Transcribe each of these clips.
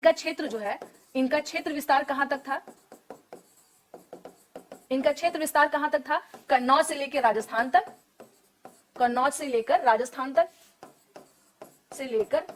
का क्षेत्र जो है, इनका क्षेत्र विस्तार कहां तक था? इनका क्षेत्र विस्तार कहां तक था? कन्नौज से लेकर राजस्थान तक, कन्नौज से लेकर राजस्थान तक, से लेकर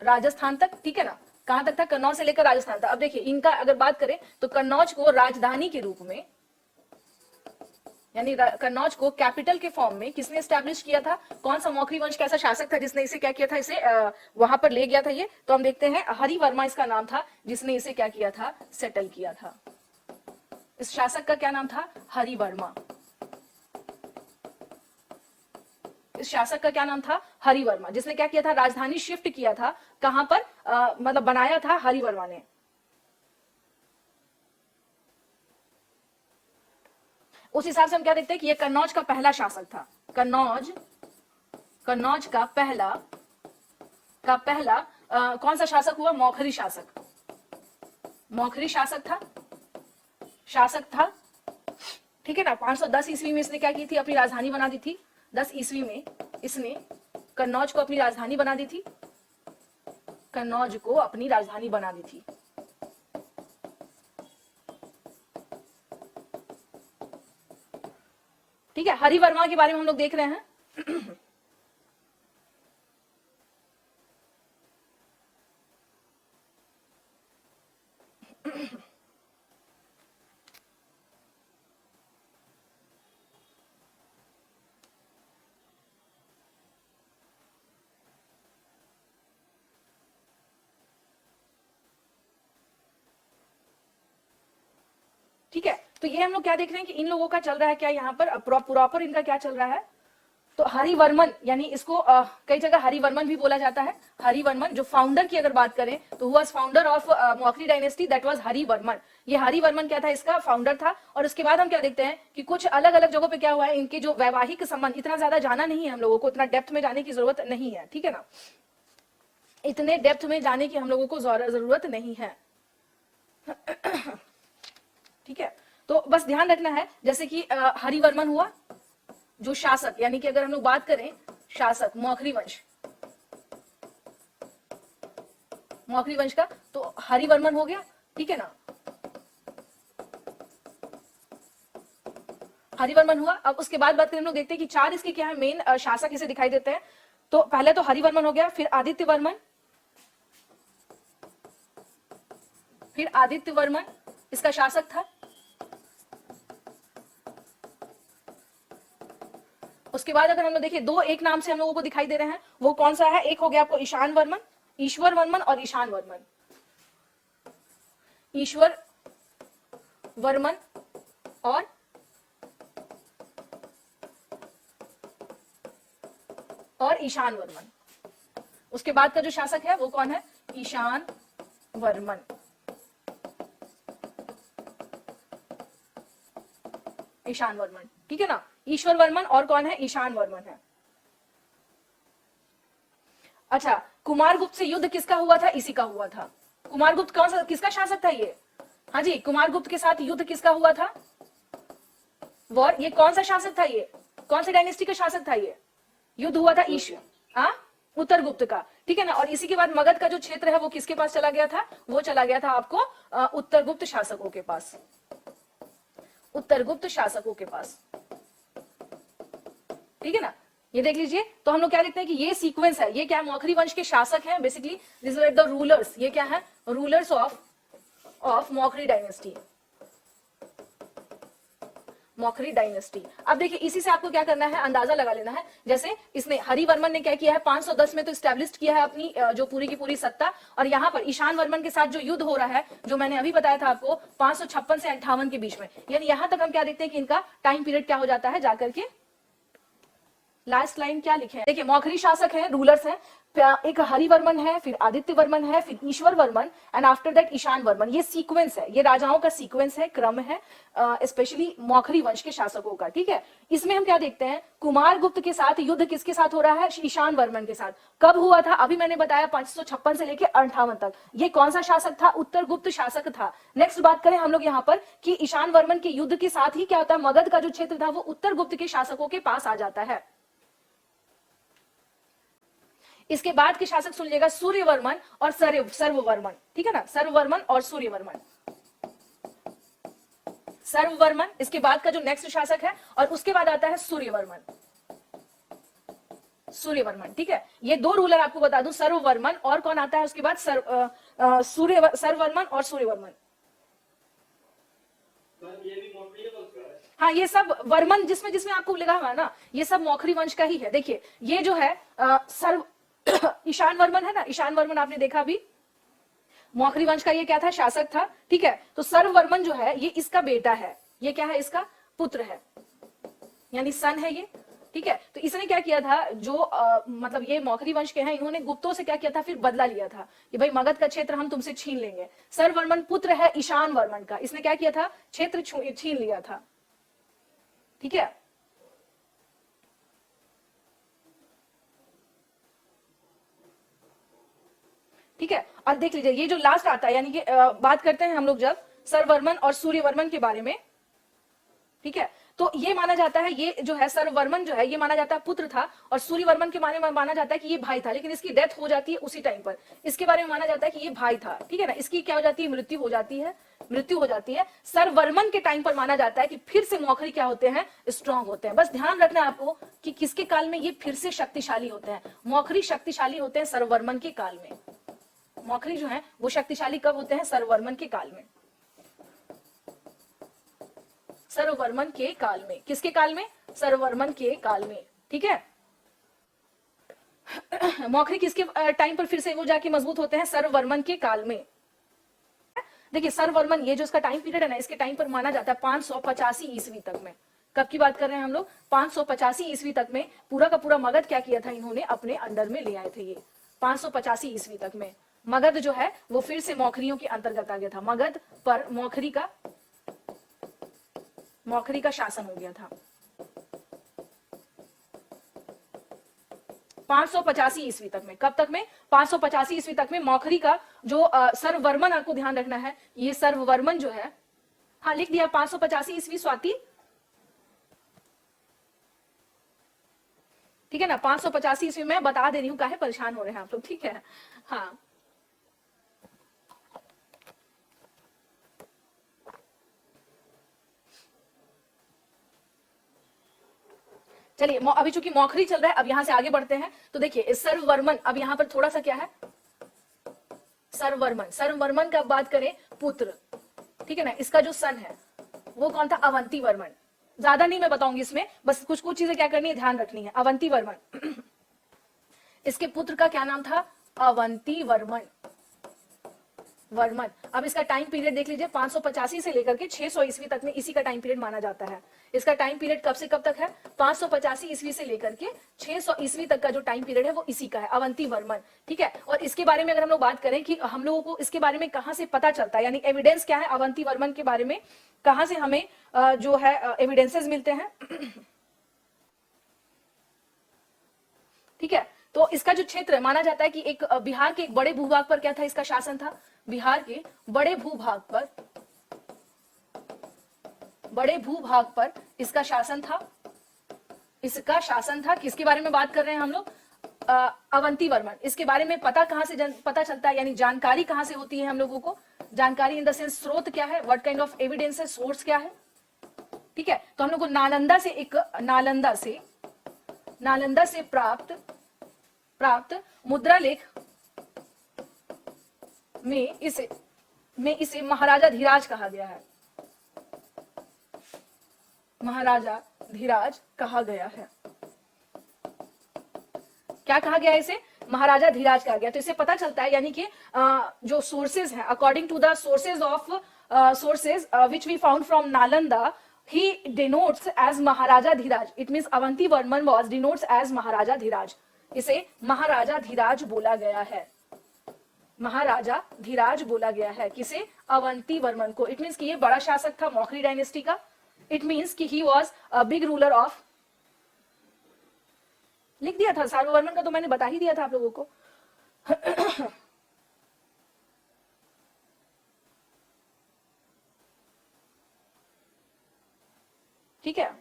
राजस्थान तक, ठीक है ना। कहां तक था? कन्नौज से लेकर राजस्थान तक। अब देखिए इनका अगर बात करें तो कन्नौज को राजधानी के रूप में, यानी कन्नौज को कैपिटल के फॉर्म में किसने स्टैब्लिश किया था? कौन सा मौखरी वंश का ऐसा शासक था जिसने इसे क्या किया था, इसे वहां पर ले गया था? ये तो हम देखते हैं हरिवर्मा इसका नाम था, जिसने इसे क्या किया था, सेटल किया था। इस शासक का क्या नाम था? हरिवर्मा। इस शासक का क्या नाम था? हरिवर्मा, जिसने क्या किया था, राजधानी शिफ्ट किया था। कहां पर मतलब बनाया था हरिवर्मा ने। उस हिसाब से हम क्या देखते हैं कि ये कन्नौज का पहला शासक था। कन्नौज का पहला कौन सा शासक हुआ? मौखरी शासक। मौखरी शासक था, ठीक है ना। 510 ईस्वी में इसने क्या की थी, अपनी राजधानी बना दी थी। 10 ईस्वी में इसने कन्नौज को अपनी राजधानी बना दी थी, कन्नौज को अपनी राजधानी बना दी थी। ठीक है, हरिवर्मा के बारे में हम लोग देख रहे हैं। ठीक है, तो ये हम लोग क्या देख रहे हैं कि इन लोगों का चल रहा है क्या यहाँ पर प्रॉपर इनका क्या चल रहा है? तो हरिवर्मन, यानी इसको कई जगह हरिवर्मन भी बोला जाता है। हरिवर्मन जो फाउंडर की अगर बात करें तो was founder of Maukhari dynasty, that was Harivarman. ये हरिवर्मन क्या था, इसका फाउंडर था। और उसके बाद हम क्या देखते हैं कि कुछ अलग अलग जगहों पे क्या हुआ है, इनके जो वैवाहिक संबंध, इतना ज्यादा जाना नहीं है हम लोगों को, इतना डेप्थ में जाने की जरूरत नहीं है, ठीक है ना। इतने डेप्थ में जाने की हम लोगों को जरूरत नहीं है। ठीक है, तो बस ध्यान रखना है, जैसे कि हरिवर्मन हुआ जो शासक, यानी कि अगर हम लोग बात करें शासक मौखरी वंश का, तो हरिवर्मन हो गया, ठीक है ना। हरिवर्मन हुआ। अब उसके बाद बात करें, हम लोग देखते हैं कि 4 इसके क्या है मेन शासक इसे दिखाई देते हैं। तो पहले तो हरिवर्मन हो गया, फिर आदित्य वर्मन इसका शासक था। उसके बाद अगर हम लोग देखिए, दो एक नाम से हम लोगों को दिखाई दे रहे हैं, वो कौन सा है? एक हो गया आपको ईशान वर्मन, ईश्वर वर्मन और ईशान वर्मन। ईश्वर वर्मन और ईशान वर्मन। उसके बाद का जो शासक है वो कौन है? ईशान वर्मन। ईशान वर्मन, ठीक है ना। ईश्वर वर्मन और कौन है? ईशान वर्मन है। अच्छा, कुमारगुप्त से युद्ध किसका हुआ था? इसी का हुआ था। कुमारगुप्त कौन सा, किसका शासक था ये? हाँ जी, कुमारगुप्त के साथ युद्ध किसका हुआ था? वॉर। ये कौन सा शासक था? ये कौन सी डायनेस्टी का शासक था? ये युद्ध हुआ था उत्तर गुप्त का, ठीक है ना। और इसी के बाद मगध का जो क्षेत्र है वो किसके पास चला गया था? वो चला गया था आपको उत्तर गुप्त शासकों के पास, उत्तर गुप्त शासकों के पास, ठीक है ना। ये देख लीजिए, तो हम लोग क्या देखते हैं कि ये सीक्वेंस है, ये क्या है? मौखरी वंश के शासक हैं basically, this were the rulers. ये क्या है? Rulers of Maukhari dynasty, Maukhari dynasty. अब देखिए, इसी से आपको क्या करना है, अंदाजा लगा लेना है। जैसे इसने हरिवर्मन ने क्या किया है, 510 में तो स्टैब्लिश किया है अपनी जो पूरी की पूरी सत्ता। और यहाँ पर ईशान वर्मन के साथ जो युद्ध हो रहा है, जो मैंने अभी बताया था आपको, 556 से 58 के बीच में, यानी यहां तक हम क्या देखते हैं कि इनका टाइम पीरियड क्या हो जाता है, जाकर के लास्ट लाइन क्या लिखे हैं, देखिए मौखरी शासक है, रूलर्स हैं, एक हरिवर्मन है, फिर आदित्य वर्मन है, फिर Ishwar Varman and after that Ishan Varman. ये सीक्वेंस है, ये राजाओं का सीक्वेंस है, क्रम है, स्पेशली मौखरी वंश के शासकों का, ठीक है। इसमें हम क्या देखते हैं, कुमारगुप्त के साथ युद्ध किसके साथ हो रहा है? ईशान वर्मन के साथ। कब हुआ था? अभी मैंने बताया 556 से लेकर 58 तक। ये कौन सा शासक था? उत्तर गुप्त शासक था। नेक्स्ट बात करें हम लोग यहाँ पर कि ईशान वर्मन के युद्ध के साथ ही क्या होता है, मगध का जो क्षेत्र था वो उत्तर गुप्त के शासकों के पास आ जाता है। इसके बाद के शासक सुन लीजिएगा सूर्यवर्मन और सर्ववर्मन, ठीक है ना, सर्ववर्मन और सूर्यवर्मन। सर्ववर्मन इसके बाद का जो नेक्स्ट शासक है, और उसके बाद आता है सूर्यवर्मन। सूर्यवर्मन, ठीक है, ये दो रूलर आपको बता दूं, सर्ववर्मन और कौन आता है उसके बाद, सर्ववर्मन और सूर्यवर्मन। हाँ, ये सब वर्मन जिसमें जिसमें आपको लगा हुआ है ना, ये सब मौखरी वंश का ही है। देखिए ये जो है सर्व ईशान वर्मन है ना, ईशान वर्मन आपने देखा अभी, मौखरी वंश का ये क्या था, शासक था, ठीक है। तो सर्ववर्मन जो है ये इसका बेटा है, ये क्या है, इसका पुत्र है, यानी सन है ये, ठीक है। तो इसने क्या किया था, जो मतलब ये मौखरी वंश के हैं, इन्होंने गुप्तों से क्या किया था, फिर बदला लिया था कि भाई मगध का क्षेत्र हम तुमसे छीन लेंगे। सर्ववर्मन पुत्र है ईशान वर्मन का, इसने क्या किया था, क्षेत्र छीन लिया था, ठीक है। ठीक है, और देख लीजिए ये जो लास्ट आता है, यानी कि बात करते हैं हम लोग जब सर्ववर्मन और सूर्यवर्मन के बारे में, ठीक है। तो ये माना जाता है, ये जो है सर्ववर्मन जो है ये माना जाता है पुत्र था, और सूर्यवर्मन के बारे में माना जाता है कि ये भाई था, लेकिन इसकी डेथ हो जाती है उसी टाइम पर। इसके बारे में माना जाता है कि ये भाई था, ठीक है ना, इसकी क्या हो जाती है, मृत्यु हो जाती है, मृत्यु हो जाती है। सर्ववर्मन के टाइम पर माना जाता है कि फिर से मौखरी क्या होते हैं, स्ट्रांग होते हैं। बस ध्यान रखना है आपको कि किसके काल में ये फिर से शक्तिशाली होते हैं, मौखरी शक्तिशाली होते हैं सर्ववर्मन के काल में। मौखरी जो है वो शक्तिशाली कब होते हैं, सर्ववर्मन के काल में, सर्ववर्मन के काल में। किसके काल में, सर्ववर्मन के काल में, ठीक है। मौखरी किसके टाइम पर फिर से वो जाके मजबूत होते हैं, सर्ववर्मन के काल में। देखिए सर्ववर्मन ये जो इसका टाइम पीरियड है ना, इसके टाइम पर माना जाता है 585 ईस्वी तक में। कब की बात कर रहे हैं हम लोग, 585 ईस्वी तक में पूरा का पूरा मगध क्या किया था, इन्होंने अपने अंडर में ले आए थे। ये 585 ईस्वी तक में मगध जो है वो फिर से मौखरियों के अंतर्गत आ गया था। मगध पर मौखरी का शासन हो गया था 585 ईस्वी तक में। कब तक में, 585 ईस्वी तक में मौखरी का जो सर्ववर्मन, आपको ध्यान रखना है, ये सर्ववर्मन जो है, हाँ लिख दिया 585 ईस्वी स्वाति, ठीक है ना, 585 ईस्वी में बता दे रही हूं, काहे परेशान हो रहे हैं आप लोग, ठीक है। हाँ चलिए, अभी चूंकि मौखरी चल रहा है, अब यहां से आगे बढ़ते हैं। तो देखिए सर्ववर्मन, अब यहां पर थोड़ा सा क्या है, सर्ववर्मन, सर्ववर्मन का बात करें पुत्र, ठीक है ना, इसका जो सन है वो कौन था, अवंती वर्मन। ज्यादा नहीं मैं बताऊंगी इसमें, बस कुछ कुछ चीजें क्या करनी है, ध्यान रखनी है। अवंती वर्मन इसके पुत्र का क्या नाम था, अवंती वर्मन। अब इसका टाइम पीरियड देख लीजिए, 585 से लेकर के 600 ईस्वी तक में इसी का टाइम पीरियड माना जाता है। इसका टाइम पीरियड कब से कब तक है, 585 ईस्वी से लेकर के 600 ईस्वी तक का जो टाइम पीरियड है वो इसी का है, अवंती वर्मन, ठीक है। और इसके बारे में अगर हम लोग बात करें कि हम लोगों को इसके बारे में कहां से पता चलता है, यानी एविडेंस क्या है अवंती वर्मन के बारे में, कहां से हमें जो है एविडेंसेस मिलते हैं, ठीक है। तो इसका जो क्षेत्र माना जाता है कि एक बिहार के एक बड़े भूभाग पर क्या था, इसका शासन था, बिहार के बड़े भूभाग पर इसका शासन था। इसका शासन था, किसके बारे में बात कर रहे हैं हम लोग, अवंती वर्मन। इसके बारे में पता कहां से पता चलता है, यानी जानकारी कहां से होती है हम लोगों को, जानकारी इन द सेंस स्रोत क्या है, व्हाट काइंड ऑफ एविडेंस है, सोर्स क्या है, ठीक है। तो हम लोग को नालंदा से प्राप्त मुद्रा लेख में इसे महाराजा धीराज कहा गया है, महाराजा धीराज कहा गया है। क्या कहा गया है इसे, महाराजा धीराज कहा गया। तो इससे पता चलता है, यानी कि जो सोर्सेज हैं, according to the sources which we found from Nalanda, he denotes as महाराजा धीराज। It means Avanti Varman was denotes as महाराजा धीराज। इसे महाराजा धीराज बोला गया है, महाराजा धीराज बोला गया है किसे, अवंती वर्मन को। इट मीन्स कि ये बड़ा शासक था मौखरी डायनेस्टी का। इट मीन्स कि he was a big ruler of, लिख दिया था सर्ववर्मन का, तो मैंने बता ही दिया था आप लोगों को। ठीक है,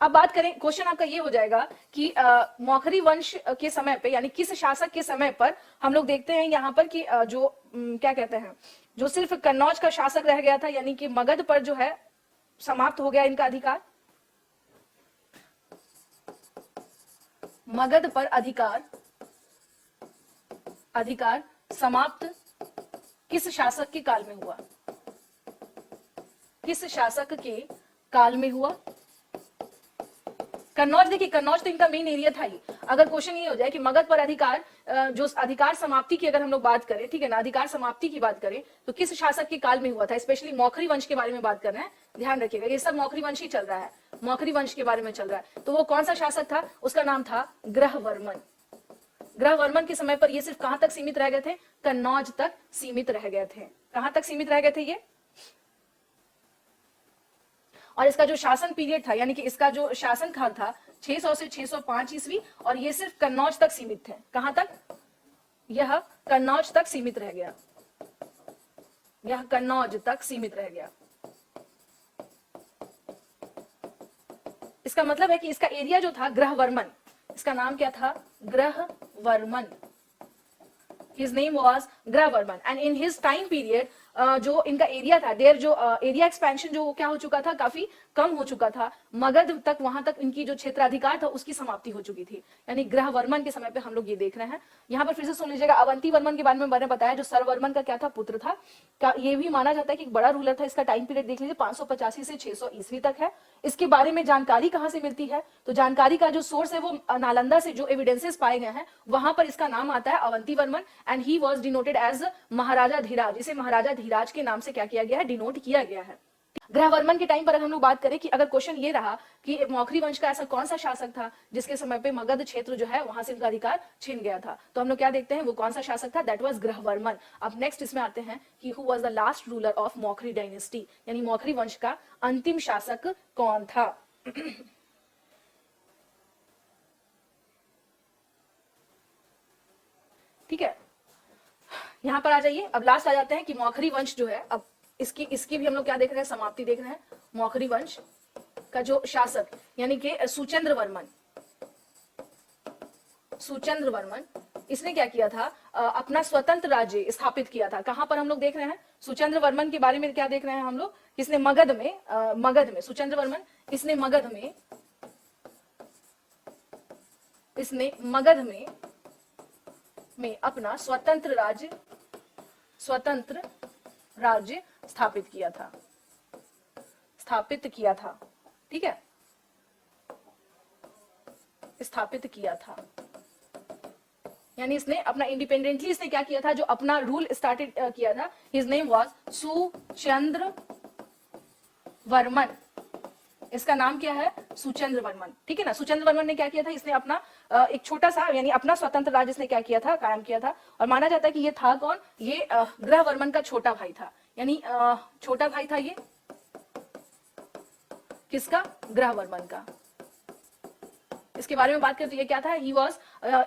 अब बात करें, क्वेश्चन आपका ये हो जाएगा कि मौखरी वंश के समय पे यानी किस शासक के समय पर हम लोग देखते हैं यहाँ पर कि जो क्या कहते हैं, जो सिर्फ कन्नौज का शासक रह गया था, यानी कि मगध पर जो है समाप्त हो गया इनका अधिकार। मगध पर अधिकार समाप्त किस शासक के काल में हुआ? किस शासक के काल में हुआ? कन्नौज, देखिए कन्नौज तो इनका मेन एरिया था ही। अगर क्वेश्चन ये हो जाए कि मगध पर अधिकार, जो अधिकार समाप्ति की अगर हम लोग बात करें, ठीक है ना, अधिकार समाप्ति की बात करें तो किस शासक के काल में हुआ था, स्पेशली मौखरी वंश के बारे में बात कर रहे हैं, ध्यान रखिएगा ये सब मौखरी वंश ही चल रहा है, मौखरी वंश के बारे में चल रहा है। तो वो कौन सा शासक था? उसका नाम था ग्रहवर्मन। ग्रहवर्मन के समय पर ये सिर्फ कहां तक सीमित रह गए थे? कन्नौज तक सीमित रह गए थे। कहां तक सीमित रह गए थे ये? और इसका जो शासन पीरियड था, यानी कि इसका जो शासन काल था 600 से 605 ईस्वी, और ये सिर्फ कन्नौज तक सीमित थे। कहां तक? यह कन्नौज तक सीमित रह गया, यह कन्नौज तक सीमित रह गया। इसका मतलब है कि इसका एरिया जो था ग्रहवर्मन, इसका नाम क्या था? Grahavarman. His name was Grahavarman, and in his time period जो इनका एरिया था, देयर जो एरिया एक्सपेंशन जो क्या हो चुका था, काफी कम हो चुका था। मगध तक, वहां तक इनकी जो क्षेत्राधिकार था उसकी समाप्ति हो चुकी थी, यानी ग्रहवर्मन के समय पे हम लोग ये देख रहे हैं। यहाँ पर फिर से सुन लीजिएगा, अवंती वर्मन के बारे में मैंने बताया, जो सरवर्मन का क्या था, पुत्र था। ये भी माना जाता है कि एक बड़ा रूलर था। इसका टाइम पीरियड देख लीजिए 585 से 600 ईस्वी तक है। इसके बारे में जानकारी कहाँ से मिलती है? तो जानकारी का जो सोर्स है वो नालंदा से जो एविडेंसेस पाए गए हैं वहां पर इसका नाम आता है Avanti Varman, and he was denoted as Maharaja Dhiraj. इसे महाराजा धीराज के नाम से क्या किया गया है? डिनोट किया गया है। ग्रहवर्मन के टाइम पर अगर हम लोग बात करें कि अगर क्वेश्चन ये रहा कि मौखरी वंश का ऐसा कौन सा शासक था जिसके समय पे मगध क्षेत्र जो है वहां से इनका अधिकार छिन गया था, तो हम लोग क्या देखते हैं, वो कौन सा शासक था? That was Grahavarman. अब नेक्स्ट इसमें आते हैं कि who was the last ruler of Maukhari dynasty, यानी मौखरी वंश का अंतिम शासक कौन था? ठीक है, यहां पर आ जाइए। अब लास्ट आ जाते हैं कि मौखरी वंश जो है, अब इसकी भी हम लोग क्या देख रहे हैं? समाप्ति देख रहे हैं। मौखरी वंश का जो शासक यानी कि सुचंद्र वर्मन, सुचंद्र वर्मन, इसने क्या किया था? अपना स्वतंत्र राज्य स्थापित किया था। कहां पर हम लोग देख रहे हैं? सुचंद्र वर्मन के बारे में क्या देख रहे हैं हम लोग? किसने? मगध में सुचंद्र वर्मन, इसने मगध में अपना स्वतंत्र राज्य स्थापित किया था। ठीक है, स्थापित किया था, यानी इसने अपना इंडिपेंडेंटली इसने क्या किया था? जो अपना रूल स्टार्टेड किया था। His name was Suchandra Varman. इसका नाम क्या है? सुचंद्र वर्मन। ठीक है ना, सुचंद्र वर्मन ने क्या किया था? इसने अपना एक छोटा सा यानी अपना स्वतंत्र राज्य इसने क्या किया था? कायम किया था। और माना जाता है कि ये था कौन? ये ग्रहवर्मन का छोटा भाई था, यानी छोटा भाई था ये किसका? ग्रहवर्मन का। इसके बारे में बात करें तो ये क्या था? He was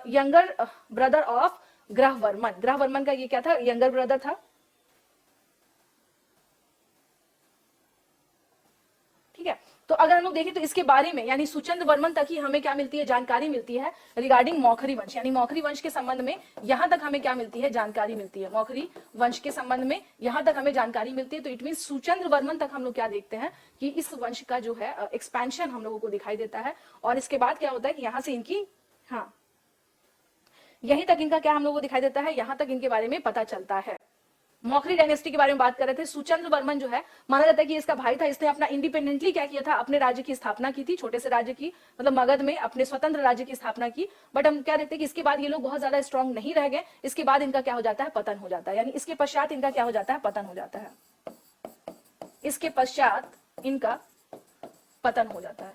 younger brother of Grahavarman. Grahavarman का ये क्या था? यंगर ब्रदर था। ठीक है, तो अगर हम लोग देखें तो इसके बारे में यानी सुचंद्र वर्मन तक ही हमें क्या मिलती है? जानकारी मिलती है रिगार्डिंग मौखरी वंश, यानी मौखरी वंश के संबंध में यहां तक हमें क्या मिलती है? जानकारी मिलती है। मौखरी वंश के संबंध में यहां तक हमें जानकारी मिलती है। तो इट मीन सुचंद्र वर्मन तक हम लोग क्या देखते हैं कि इस वंश का जो है एक्सपेंशन हम लोगों को दिखाई देता है। और इसके बाद क्या होता है कि यहां से इनकी यहीं तक इनका क्या हम लोगों को दिखाई देता है? यहां तक इनके बारे में पता चलता है। मौखरी डायनेस्टी के बारे में बात कर रहे थे। सुचंद्र वर्मन जो है माना जाता है कि इसका भाई था। इसने अपना इंडिपेंडेंटली क्या किया था? अपने राज्य की स्थापना की थी, छोटे से राज्य की, मतलब मगध में अपने स्वतंत्र राज्य की स्थापना की। बट हम क्या देखते हैं कि इसके बाद ये लोग बहुत ज्यादा स्ट्रांग नहीं रह गए। इसके बाद इनका क्या हो जाता है? पतन हो जाता है, यानी इसके पश्चात इनका क्या हो जाता है? पतन हो जाता है। इसके पश्चात इनका पतन हो जाता है,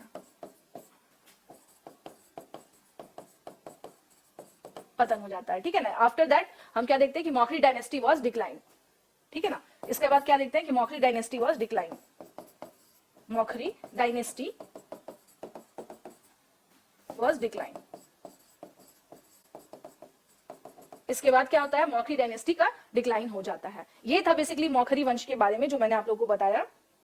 पतन हो जाता है। ठीक है ना, आफ्टर दैट हम क्या देखते हैं कि मौखरी डायनेस्टी वाज डिक्लाइन। ठीक है ना, इसके बाद क्या देखते हैं कि Maukhari dynasty was decline. Maukhari dynasty was decline. इसके बाद क्या होता है? मौखरी डायनेस्टी का डिक्लाइन हो जाता है। ये था बेसिकली मौखरी वंश के बारे में जो मैंने आप लोगों को बताया।